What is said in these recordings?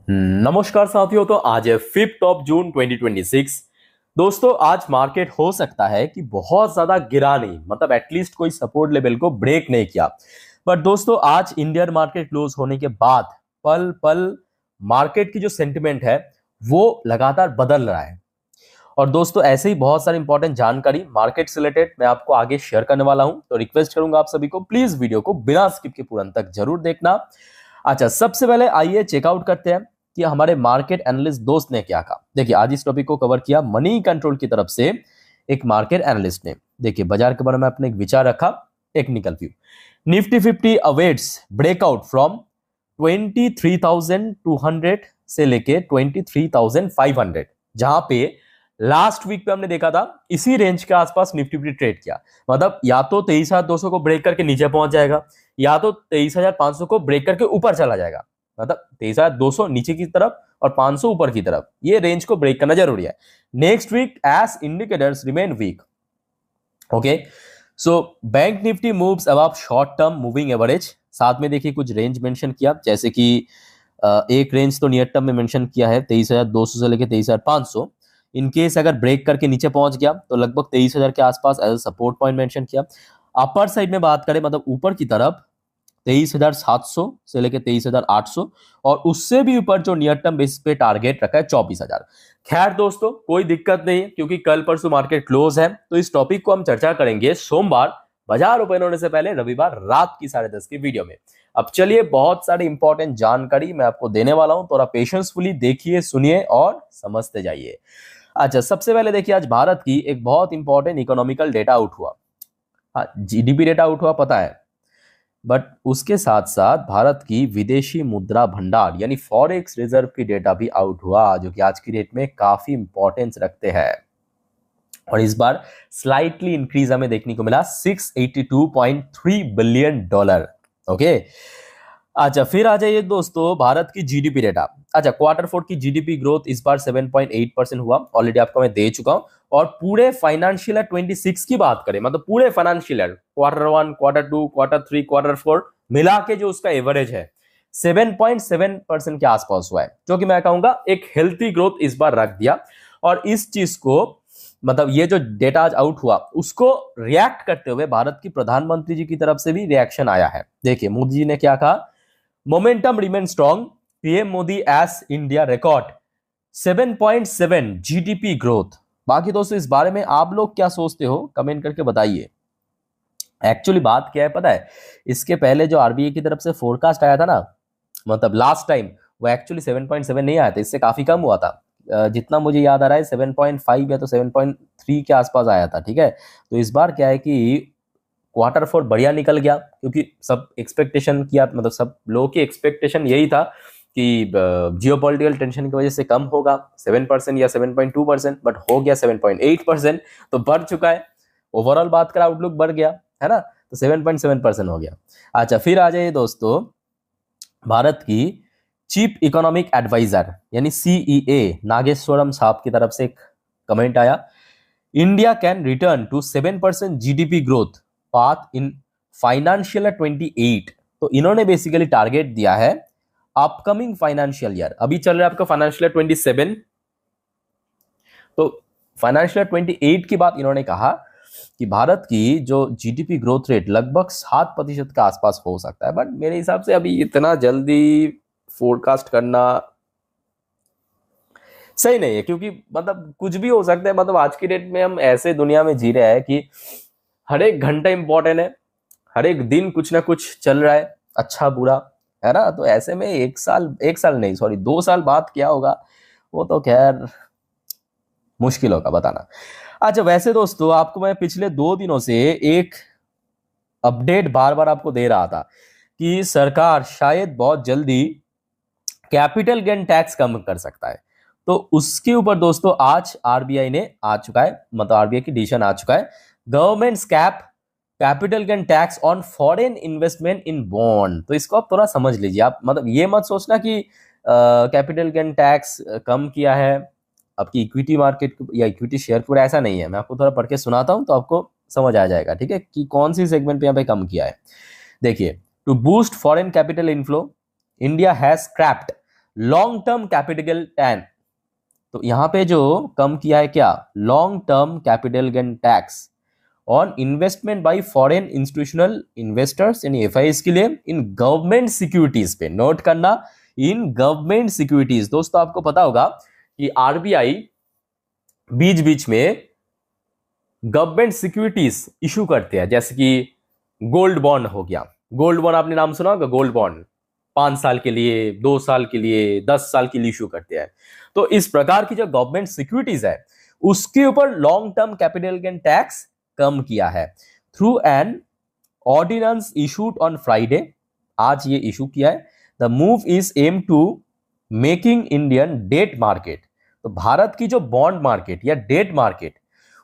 नमस्कार साथियों। तो आज है 5 ऑफ जून 2026। दोस्तों आज मार्केट हो सकता है कि बहुत ज्यादा गिरा नहीं, मतलब एटलीस्ट कोई सपोर्ट लेवल को ब्रेक नहीं किया। बट दोस्तों आज इंडियन मार्केट क्लोज होने के बाद पल पल मार्केट की जो सेंटिमेंट है वो लगातार बदल रहा है। और दोस्तों ऐसे ही बहुत सारी इंपॉर्टेंट जानकारी मार्केट से रिलेटेड मैं आपको आगे शेयर करने वाला हूं, तो रिक्वेस्ट करूंगा आप सभी को प्लीज वीडियो को बिना स्किप के पूरा अंत तक जरूर देखना। अच्छा, सबसे पहले आइए चेकआउट करते हैं कि हमारे मार्केट एनालिस्ट दोस्त ने क्या कहा। देखिए आज इस टॉपिक को कवर किया मनी कंट्रोल की तरफ से एक मार्केट एनालिस्ट ने। देखिए बाजार के बारे में अपने एक विचार रखा। Technical view, Nifty 50 awaits breakout from 23,200 से लेके 23,500, जहां पे लास्ट वीक पे हमने देखा था इसी रेंज के आसपास निफ्टी भी ट्रेड किया। मतलब या तो 23,200 को ब्रेक करके नीचे पहुंच जाएगा या तो 23,500 को ब्रेक करके ऊपर चला जाएगा। मतलब 23,200 नीचे की तरफ और 500 ऊपर की तरफ, ये रेंज को ब्रेक करना जरूरी है। Next week as indicators remain weak. Okay, so bank Nifty moves above short term moving average. साथ में देखिए कुछ रेंज मेंशन किया, जैसे कि एक रेंज तो नियर टर्म में मेंशन किया है 23,200 से लेकर 23,500। इन केस अगर ब्रेक करके नीचे पहुंच गया तो लगभग 23,000 के आसपास एज सपोर्ट पॉइंट मेंशन किया। अपर साइड में बात करें मतलब ऊपर की तरफ 23,700 से लेकर 23,800 और उससे भी ऊपर जो नियर टर्म बेसिस पे टारगेट रखा है 24,000। खैर दोस्तों कोई दिक्कत नहीं है क्योंकि कल परसों मार्केट क्लोज है, तो इस टॉपिक को हम चर्चा करेंगे सोमवार बाजार ओपन होने से पहले रविवार रात की 10:30 की वीडियो में। अब चलिए बहुत सारी इंपॉर्टेंट जानकारी मैं आपको देने वाला हूं, थोड़ा पेशेंसफुली देखिए, सुनिए और समझते जाइए। अच्छा, सबसे पहले देखिए आज भारत की एक बहुत इंपॉर्टेंट इकोनॉमिकल डेटा आउट हुआ। हाँ, जीडीपी डेटा आउट हुआ पता है, बट उसके साथ साथ भारत की विदेशी मुद्रा भंडार यानी फॉरेक्स रिजर्व की डेटा भी आउट हुआ, जो कि आज की डेट में काफी इंपॉर्टेंस रखते हैं। और इस बार स्लाइटली इंक्रीज हमें देखने को मिला $682.3 बिलियन। ओके, अच्छा फिर आ जाइए दोस्तों भारत की जीडीपी डेटा। अच्छा, Q4 की जीडीपी ग्रोथ इस बार 7.8% हुआ, ऑलरेडी आपको मैं दे चुका हूं। और पूरे फाइनेंशियल ईयर 26 की बात करें, मतलब पूरे financial year Q1, Q2, Q3, Q4 मिला के जो उसका एवरेज है 7.7% के आसपास हुआ है, जो कि मैं कहूंगा एक हेल्थी ग्रोथ इस बार रख दिया। और इस चीज को मतलब ये जो डेटा आज आउट हुआ उसको रिएक्ट करते हुए भारत की प्रधानमंत्री जी की तरफ से भी रिएक्शन आया है। देखिए मोदी जी ने क्या कहा, momentum remain strong, PM Modi S India record 7.7 GDP growth. बाकी दोस्तों इस बारे में आप लोग क्या सोचते हो कमेंट करके बताइए। एक्चुअली बात क्या है पता है, इसके पहले जो आरबीआई की तरफ से फोरकास्ट आया था ना, मतलब लास्ट टाइम वो एक्चुअली 7.7 नहीं आया था, इससे काफी कम हुआ था। जितना मुझे याद आ रहा है 7.5 या तो 7.3 के आसपास आया था। ठीक है, तो इस बार क्या है कि Q4 बढ़िया निकल गया क्योंकि सब एक्सपेक्टेशन किया, मतलब सब लोगों की एक्सपेक्टेशन यही था कि जियोपॉलिटिकल टेंशन की वजह से कम होगा 7% या 7.2%, बट हो गया 7.8%, तो बढ़ चुका है। ओवरऑल बात कर आउटलुक बढ़ गया है ना, तो 7.7% हो गया। अच्छा फिर आ जाइए दोस्तों भारत की चीफ इकोनॉमिक एडवाइजर यानी सीईए नागेश्वरम साहब की तरफ से एक कमेंट आया, India can return to 7% GDP growth path in financial 28। तो इन्होंने बेसिकली टारगेट दिया है अपकमिंग फाइनेंशियल ईयर, अभी चल रहा है आपका फाइनेंशियल 27, तो फाइनेंशियल 28 की बात इन्होंने कहा कि भारत की जो जीडीपी ग्रोथ रेट लगभग 7% के आसपास हो सकता है। बट मेरे हिसाब से अभी इतना जल्दी फोरकास्ट करना सही नहीं है, क्योंकि मतलब कुछ भी हो सकता है। मतलब आज की डेट में हम ऐसे दुनिया में जी रहे हैं कि हर एक घंटा इंपॉर्टेंट है, हर एक दिन कुछ ना कुछ चल रहा है, अच्छा बुरा, है ना। तो ऐसे में एक साल नहीं सॉरी 2 साल बाद क्या होगा वो तो खैर मुश्किल होगा बताना। अच्छा वैसे दोस्तों आपको मैं पिछले 2 दिनों से एक अपडेट बार बार आपको दे रहा था कि सरकार शायद बहुत जल्दी कैपिटल गेन टैक्स कम कर सकता है। तो उसके ऊपर दोस्तों आज आरबीआई ने आ चुका है, मतलब आरबीआई की डिसीजन आ चुका है, government cap capital gain tax on foreign investment in bond. तो इसको आप थोड़ा समझ लीजिए। आप मतलब ये मत सोचना कि कैपिटल गेन टैक्स कम किया है आपकी इक्विटी मार्केट या इक्विटी शेयर पर, ऐसा नहीं है। मैं आपको थोड़ा पढ़ के सुनाता हूं तो आपको समझ आ जाएगा, ठीक है, कि कौन सी सेगमेंट पे यहाँ पे कम किया है। देखिए, to boost foreign capital inflow India has scrapped long term capital tan, तो यहां पे जो कम किया है क्या, long term capital gain tax on investment by foreign institutional investors यानी एफआईएस के लिए इन गवर्नमेंट सिक्योरिटीज पे, नोट करना, इन गवर्नमेंट सिक्योरिटीज। दोस्तों आपको पता होगा कि आरबीआई बीच बीच में गवर्नमेंट सिक्योरिटीज इशू करते हैं, जैसे कि गोल्ड बॉन्ड हो गया, गोल्ड बॉन्ड आपने नाम सुना होगा, गोल्ड बॉन्ड 5 साल के लिए, 2 साल के लिए, 10 साल के लिए इशू करते हैं। तो इस प्रकार की जो गवर्नमेंट सिक्योरिटीज है उसके ऊपर long term capital gain tax कम किया है through an ordinance issued on Friday, आज ये इशू किया है। The move is aim to making Indian debt market, तो भारत की जो बॉन्ड मार्केट या डेट मार्केट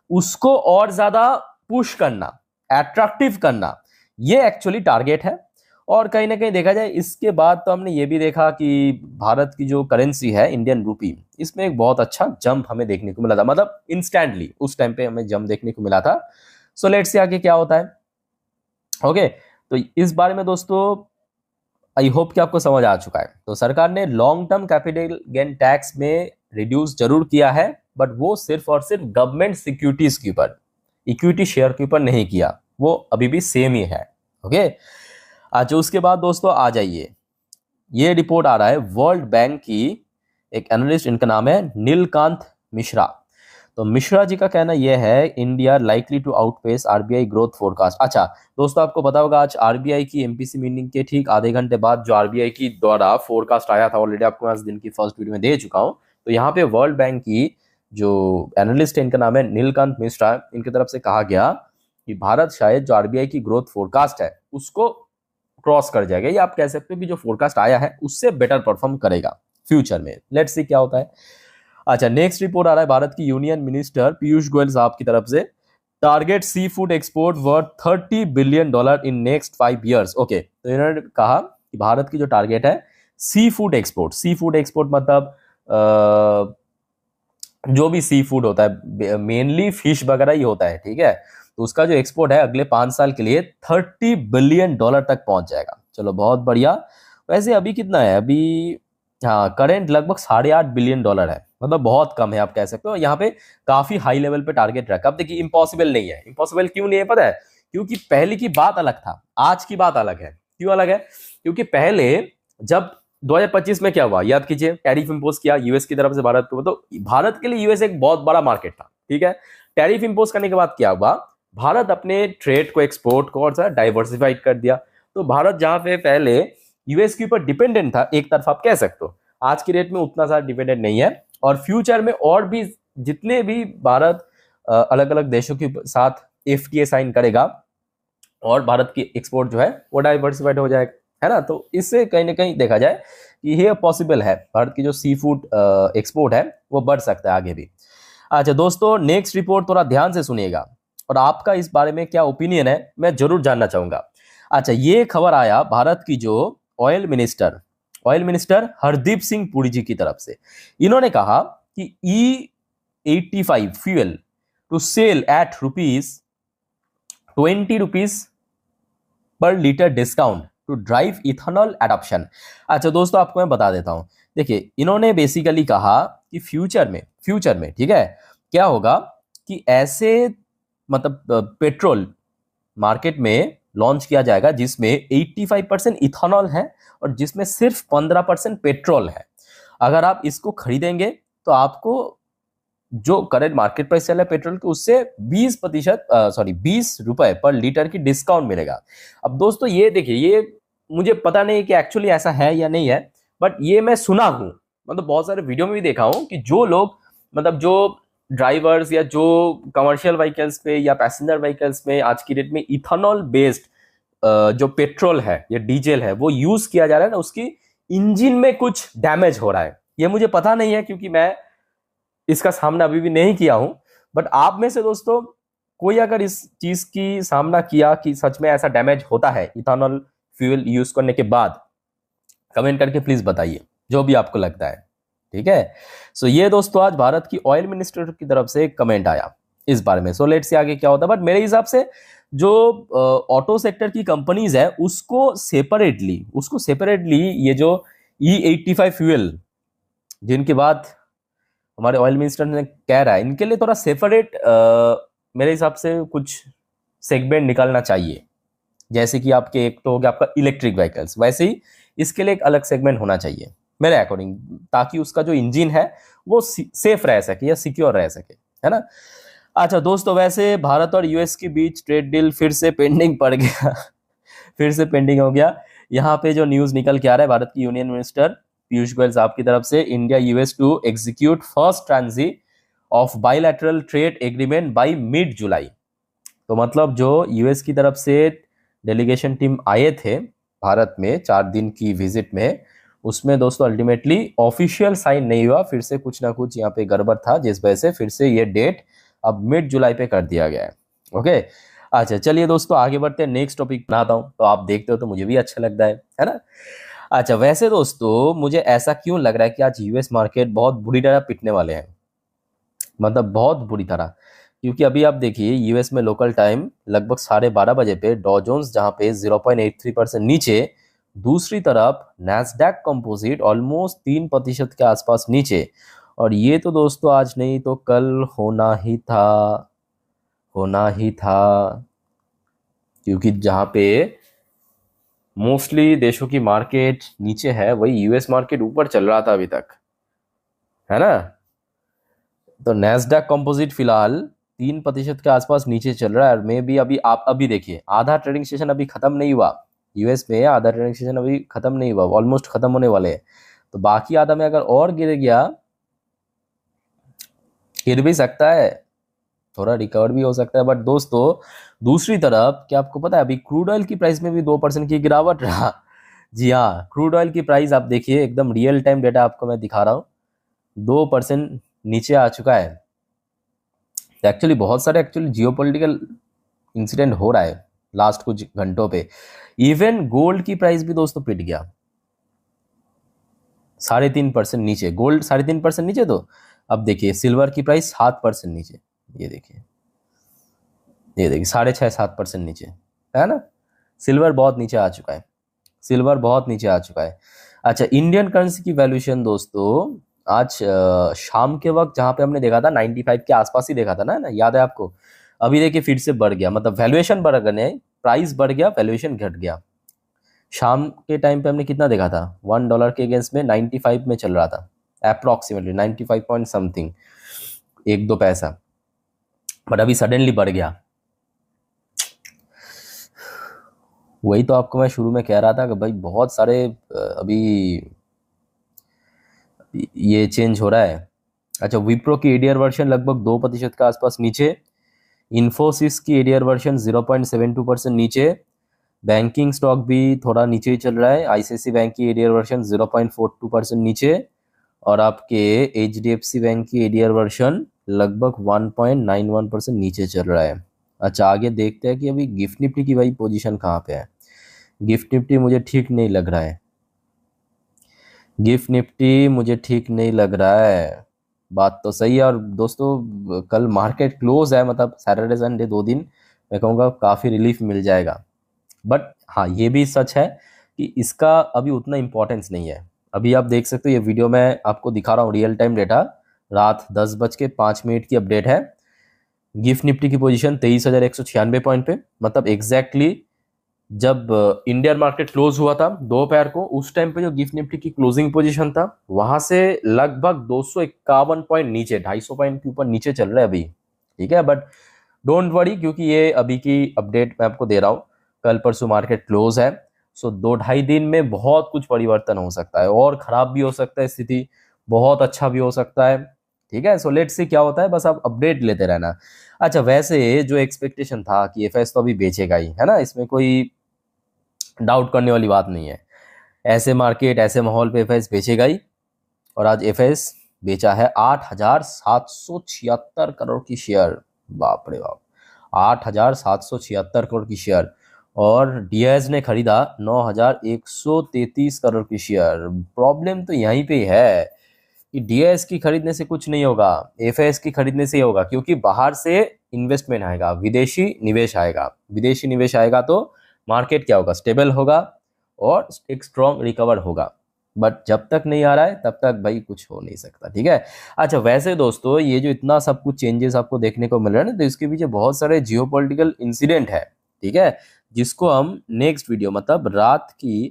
उसको और ज्यादा पुश करना, अट्रैक्टिव करना, ये एक्चुअली टारगेट है। और कहीं ना कहीं देखा जाए इसके बाद तो हमने ये भी देखा कि भारत की जो करेंसी है इंडियन रूपी, इसमें एक बहुत अच्छा जंप हमें देखने को मिला था, मतलब इंस्टेंटली उस टाइम पे हमें जंप देखने को मिला था। सो लेट्स सी आगे क्या होता है। ओके, तो इस बारे में दोस्तों आई होप कि आपको समझ आ चुका है। तो सरकार ने long term capital gain tax में रिड्यूस जरूर किया है, बट वो सिर्फ और सिर्फ गवर्नमेंट सिक्योरिटीज के ऊपर, इक्विटी शेयर के ऊपर नहीं किया, वो अभी भी सेम ही है। ओके, अच्छा उसके बाद दोस्तों आ जाइए, ये रिपोर्ट आ रहा है वर्ल्ड बैंक की, एक एनालिस्ट, इनका नाम है नीलकांत मिश्रा। तो मिश्रा जी का कहना यह है India likely to outpace RBI growth forecast. अच्छा दोस्तों आपको पता होगा आज आरबीआई की एमपीसी मीटिंग के ठीक आधे घंटे बाद जो आरबीआई की द्वारा फोरकास्ट आया था, ऑलरेडी आपको आज दिन की फर्स्ट वीडियो में दे चुका हूं। तो यहाँ पे वर्ल्ड बैंक की जो एनालिस्ट है, इनका नाम है नीलकांत मिश्रा, इनकी तरफ से कहा गया कि भारत शायद जो आरबीआई की ग्रोथ फोरकास्ट है उसको क्रॉस कर जाएगा, या आप कह सकते हो कि जो फोरकास्ट आया है उससे बेटर परफॉर्म करेगा फ्यूचर में। लेट्स सी क्या होता है। अच्छा नेक्स्ट रिपोर्ट आ रहा है भारत की यूनियन मिनिस्टर पीयूष गोयल साहब की तरफ से, target seafood export worth $30 billion in next 5 years। Okay, तो इन्होंने कहा कि भारत की जो टारगेट है सी फूड एक्सपोर्ट मतलब जो भी सी फूड होता है, मेनली फिश वगैरह ही होता है, ठीक है, तो उसका जो एक्सपोर्ट है अगले 5 साल के लिए $30 बिलियन तक पहुंच जाएगा। चलो बहुत बढ़िया। वैसे अभी कितना है, अभी हाँ करेंट लगभग $8.5 बिलियन है, मतलब बहुत कम है आप कह सकते हो। यहाँ पे काफी हाई लेवल पे टारगेट रखा। अब देखिए इम्पॉसिबल नहीं है, इम्पॉसिबल क्यों नहीं है पता है, क्योंकि पहले की बात अलग था, आज की बात अलग है। क्यों अलग है, क्योंकि पहले जब 2025 में क्या हुआ याद कीजिए, टैरिफ इंपोज किया यूएस की तरफ से भारत को, तो भारत के लिए यूएस एक बहुत बड़ा मार्केट था, ठीक है। टैरिफ इंपोज करने के बाद क्या हुआ, भारत अपने ट्रेड को, एक्सपोर्ट को और डाइवर्सिफाइड कर दिया। तो भारत जहां पे पहले यूएस के ऊपर डिपेंडेंट था एक तरफ, आप कह सकते हो, आज की डेट में उतना सारा डिपेंडेंट नहीं है। और फ्यूचर में और भी जितने भी भारत अलग अलग देशों के साथ एफटीए साइन करेगा और भारत की एक्सपोर्ट जो है वो डाइवर्सिफाइड हो जाएगा, है ना। तो इससे कहीं ना कहीं देखा जाए कि ये पॉसिबल है, भारत की जो सी फूड एक्सपोर्ट है वो बढ़ सकता है आगे भी। अच्छा दोस्तों नेक्स्ट रिपोर्ट थोड़ा ध्यान से सुनिएगा और आपका इस बारे में क्या ओपिनियन है मैं जरूर जानना चाहूंगा। अच्छा ये खबर आया भारत की जो ऑयल मिनिस्टर हरदीप सिंह पुरी जी की तरफ से। इन्होंने कहा कि E85 fuel to cell at ₹20 पर litre discount to drive ethanol adoption. अच्छा दोस्तों आपको मैं बता देता हूं, देखिए इन्होंने बेसिकली कहा कि फ्यूचर में ठीक है क्या होगा कि ऐसे मतलब पेट्रोल मार्केट में लॉन्च किया जाएगा जिसमें 85% इथेनॉल है और जिसमें सिर्फ 15% पेट्रोल है। अगर आप इसको खरीदेंगे तो आपको जो करंट मार्केट प्राइस चल रहा है पेट्रोल के उससे 20 रुपए पर लीटर की डिस्काउंट मिलेगा। अब दोस्तों ये देखिए, ये मुझे पता नहीं कि एक्चुअली ऐसा है या नहीं है, बट ये मैं सुना हूं, मतलब बहुत सारे वीडियो में भी देखा हूं कि जो लोग मतलब जो ड्राइवर्स या जो कमर्शियल व्हीकल्स पे या पैसेंजर व्हीकल्स में आज की डेट में इथेनॉल बेस्ड जो पेट्रोल है या डीजल है वो यूज किया जा रहा है ना, उसकी इंजन में कुछ डैमेज हो रहा है। ये मुझे पता नहीं है क्योंकि मैं इसका सामना अभी भी नहीं किया हूं, बट आप में से दोस्तों कोई अगर इस चीज की सामना किया कि सच में ऐसा डैमेज होता है इथेनॉल फ्यूल यूज करने के बाद, कमेंट करके प्लीज बताइए जो भी आपको लगता है, ठीक है। सो ये दोस्तों आज भारत की ऑयल मिनिस्टर की तरफ से कमेंट आया इस बारे में। सो लेट्स से आगे क्या होता है, बट मेरे हिसाब से जो ऑटो सेक्टर की कंपनीज है उसको सेपरेटली ये जो E85 फ्यूल, जिनके बाद हमारे ऑयल मिनिस्टर ने कह रहा है इनके लिए थोड़ा सेपरेट मेरे हिसाब से कुछ सेगमेंट निकालना चाहिए। जैसे कि आपके एक तो हो गया आपका इलेक्ट्रिक व्हीकल्स, वैसे ही इसके लिए एक अलग सेगमेंट होना चाहिए मेरे अकॉर्डिंग, ताकि उसका जो इंजन है वो सेफ रह सके या सिक्योर रह सके, है ना। अच्छा दोस्तों, वैसे भारत और यूएस के बीच ट्रेड डील फिर से पेंडिंग पड़ गया फिर से पेंडिंग हो गया। यहाँ पे जो न्यूज निकल के आ रहा है भारत की यूनियन मिनिस्टर पीयूष गोयल साहब की तरफ से, India US to execute first tranche of bilateral trade agreement by mid July. तो मतलब जो यूएस की तरफ से डेलीगेशन टीम आए थे भारत में 4 दिन की विजिट में, उसमें दोस्तों अल्टीमेटली ऑफिशियल साइन नहीं हुआ, फिर से कुछ ना कुछ यहाँ पे गड़बड़ था, जिस वजह से फिर से ये डेट अब मिड जुलाई पे कर दिया गया है। ओके, अच्छा चलिए दोस्तों आगे बढ़ते हैं, नेक्स्ट टॉपिक बनाता हूँ, तो आप देखते हो तो मुझे भी अच्छा लगता है ना। अच्छा वैसे दोस्तों मुझे ऐसा क्यों लग रहा है कि आज यूएस मार्केट बहुत बुरी तरह पिटने वाले हैं, मतलब बहुत बुरी तरह, क्योंकि अभी आप देखिए यूएस में लोकल टाइम लगभग 12:30 बजे पे डॉ जोन्स जहां पे 0.83% नीचे, दूसरी तरफ नैस्डैक कंपोजिट ऑलमोस्ट 3% के आसपास नीचे। और ये तो दोस्तों आज नहीं तो कल होना ही था, होना ही था, क्योंकि जहां पे मोस्टली देशों की मार्केट नीचे है वही यूएस मार्केट ऊपर चल रहा था अभी तक, है ना। तो नैस्डैक कंपोजिट फिलहाल 3% के आसपास नीचे चल रहा है। और मे भी अभी आप अभी देखिए आधा ट्रेडिंग सेशन अभी खत्म नहीं हुआ यूएस में, आधा ट्रेडिंग सेशन अभी खत्म नहीं हुआ, ऑलमोस्ट खत्म होने वाले हैं। तो बाकी आधा में अगर और गिर गया, गिर भी सकता है, थोड़ा रिकवर भी हो सकता है। बट दोस्तों दूसरी तरफ क्या आपको पता है अभी क्रूड ऑयल की प्राइस में भी 2% की गिरावट रहा। जी हाँ, क्रूड ऑयल की प्राइस आप देखिए, एकदम रियल टाइम डेटा आपको मैं दिखा रहा हूँ, 2% नीचे आ चुका है। एक्चुअली बहुत सारे जियोपॉलिटिकल इंसिडेंट हो रहा है लास्ट कुछ घंटों पे। इवन गोल्ड की प्राइस भी दोस्तों पिट गया 3.5% नीचे, गोल्ड 3.5% नीचे। तो अब देखिए सिल्वर की प्राइस 7% नीचे, ये देखिए, ये देखिए 6.5-7% नीचे, है ना। सिल्वर बहुत नीचे आ चुका है, सिल्वर बहुत नीचे आ चुका है। अच्छा इंडियन करेंसी की वैल्यूएशन दोस्तों आज शाम के वक्त जहां पे हमने देखा था 95 के आसपास ही देखा था ना, याद है आपको। अभी देखिए फिर से बढ़ गया, मतलब वैल्यूएशन बढ़ गया, प्राइस बढ़ गया, वैल्यूएशन घट गया। शाम के टाइम पे हमने कितना देखा था, $1 के अगेंस्ट में 95 में चल रहा था, अप्रोक्सीमेटली 95 पॉइंट समथिंग, 1-2 पैसा। बट अभी सडनली बढ़ गया। वही तो आपको मैं शुरू में कह रहा था कि भाई बहुत सारे अभी ये चेंज हो रहा है। अच्छा विप्रो की एडीआर वर्जन लगभग 2% के आसपास नीचे, इन्फोसिस की एडीआर वर्जन 0.72% नीचे, बैंकिंग स्टॉक भी थोड़ा नीचे ही चल रहा है, आईसीआईसी बैंक की एडीआर वर्जन 0.42% नीचे, और आपके एचडीएफसी बैंक की एडीआर वर्जन लगभग 1.91% नीचे चल रहा है। अच्छा आगे देखते हैं कि अभी गिफ्ट निफ्टी की भाई पोजीशन कहाँ पे है। गिफ्ट निफ्टी मुझे ठीक नहीं लग रहा है, गिफ्ट निफ्टी मुझे ठीक नहीं लग रहा है, बात तो सही है। और दोस्तों कल मार्केट क्लोज है, मतलब सैटरडे संडे 2 दिन मैं कहूँगा काफ़ी रिलीफ मिल जाएगा। बट हाँ ये भी सच है कि इसका अभी उतना इम्पोर्टेंस नहीं है। अभी आप देख सकते हो ये वीडियो मैं आपको दिखा रहा हूँ, रियल टाइम डेटा, रात 10:05 की अपडेट है। गिफ्ट निफ्टी की पोजीशन 23,196 पॉइंट पे, मतलब एग्जैक्टली जब इंडियन मार्केट क्लोज हुआ था दोपहर को, उस टाइम पे जो गिफ्ट निफ्टी की क्लोजिंग पोजीशन था वहां से लगभग 251 पॉइंट नीचे, 250 पॉइंट के ऊपर नीचे चल रहा है अभी, ठीक है। बट डोंट वरी, क्योंकि ये अभी की अपडेट मैं आपको दे रहा हूँ, कल परसों मार्केट क्लोज है। सो 2-2.5 दिन में बहुत कुछ परिवर्तन हो सकता है, और खराब भी हो सकता है स्थिति, बहुत अच्छा भी हो सकता है, ठीक है। सो लेट्स सी क्या होता है, बस आप अपडेट लेते रहना। अच्छा वैसे जो एक्सपेक्टेशन था कि एफएस तो अभी बेचेगा ही, है ना, इसमें कोई डाउट करने वाली बात नहीं है। ऐसे मार्केट ऐसे माहौल पे एफएस बेचेगा ही, और आज एफएस बेचा है 8,776 करोड़ की शेयर, बाप रे बाप, 8,776 करोड़ की शेयर। और डीआईएस ने खरीदा 9,133 करोड़ की शेयर। प्रॉब्लम तो यहीं पे है कि डीआईएस की खरीदने से कुछ नहीं होगा, एफएस की खरीदने से ही होगा, क्योंकि बाहर से इन्वेस्टमेंट आएगा, विदेशी निवेश आएगा, विदेशी निवेश आएगा तो मार्केट क्या होगा, स्टेबल होगा और एक स्ट्रॉन्ग रिकवर होगा। बट जब तक नहीं आ रहा है तब तक भाई कुछ हो नहीं सकता, ठीक है। अच्छा वैसे दोस्तों ये जो इतना सब कुछ चेंजेस आपको देखने को मिल रहा है ना, तो इसके पीछे बहुत सारे जियोपॉलिटिकल इंसिडेंट है, ठीक है, जिसको हम नेक्स्ट वीडियो मतलब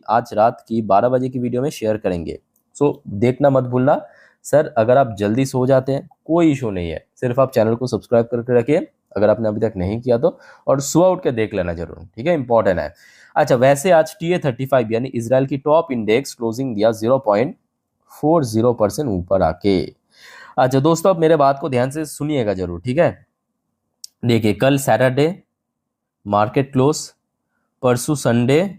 आज रात की 12 बजे की वीडियो में शेयर करेंगे। सो देखना मत भूलना। सर अगर आप जल्दी सो जाते हैं कोई इशू नहीं है, सिर्फ आप चैनल को सब्सक्राइब करके रखिए अगर आपने अभी तक नहीं किया तो, और सुबह उठ के देख लेना जरूर, ठीक है, इंपॉर्टेंट है। अच्छा वैसे आज TA35 यानी इसराइल की टॉप इंडेक्स क्लोजिंग दिया 0.40% ऊपर आके। अच्छा दोस्तों अब मेरे बात को ध्यान से सुनिएगा जरूर, ठीक है। देखिए कल सैटरडे मार्केट क्लोज, परसों संडे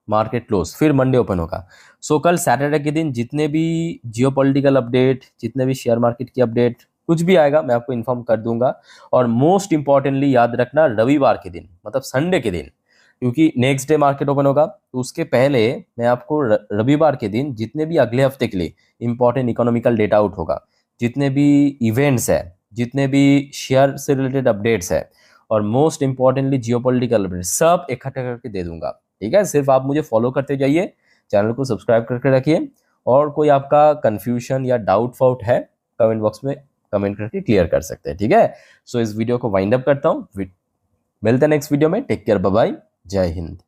मार्केट क्लोज, फिर मंडे ओपन होगा। सो कल सैटरडे के दिन जितने भी जियोपॉलिटिकल अपडेट, जितने भी शेयर मार्केट की अपडेट कुछ भी आएगा मैं आपको इन्फॉर्म कर दूंगा। और मोस्ट इंपॉर्टेंटली याद रखना रविवार के दिन मतलब संडे के दिन, क्योंकि नेक्स्ट डे मार्केट ओपन होगा तो उसके पहले मैं आपको रविवार के दिन जितने भी अगले हफ्ते के लिए इंपॉर्टेंट इकोनॉमिकल डेटा आउट होगा, जितने भी इवेंट्स है, जितने भी शेयर से रिलेटेड अपडेट्स है, और मोस्ट इंपॉर्टेंटली जियोपॉलिटिकल अपडेट सब इकट्ठा करके दे दूंगा, ठीक है। सिर्फ आप मुझे फॉलो करते जाइए, चैनल को सब्सक्राइब करके रखिए, और कोई आपका कंफ्यूजन या डाउट फाउट है कमेंट बॉक्स में कमेंट करके क्लियर कर सकते हैं, ठीक है। सो इस वीडियो को वाइंड अप करता हूँ, मिलते हैं नेक्स्ट वीडियो में, टेक केयर, बाय बाय, जय हिंद।